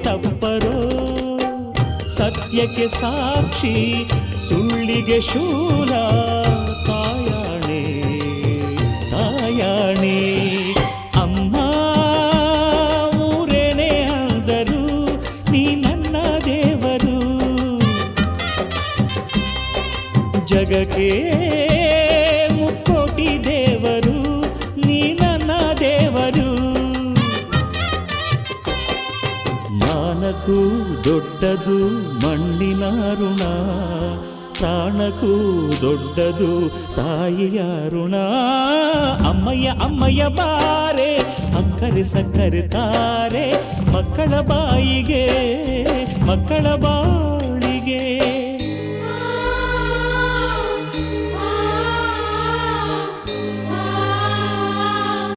ತಪ್ಪರೋ ಸತ್ಯಕ್ಕೆ ಸಾಕ್ಷಿ ಸುಳ್ಳಿಗೆ ಶೂಲ ತಾಯಾಣೆ ತಾಯಾಣೆ ಅಮ್ಮ ಊರೇನೇ ಅಂದರು ನೀ ನನ್ನ ದೇವರು ಜಗಕ್ಕೆ ಮುಕ್ಕೋಟಿ ದೇವರು ನೀ ನನ್ನ ದೇವರು ಮಾನಕ್ಕೂ ದೊಡ್ಡದು ಮಣ್ಣಿನ ಋಣ ಪ್ರಾಣಕ್ಕೂ ದೊಡ್ಡದು ತಾಯಿಯ ಋಣ ಅಮ್ಮಯ್ಯ ಅಮ್ಮಯ್ಯ ಬಾರೆ ಅಕ್ಕರೆ ಸಕ್ಕರೆ ತಾರೆ ಮಕ್ಕಳ ಬಾಯಿಗೆ ಮಕ್ಕಳ ಬಾಳಿಗೆ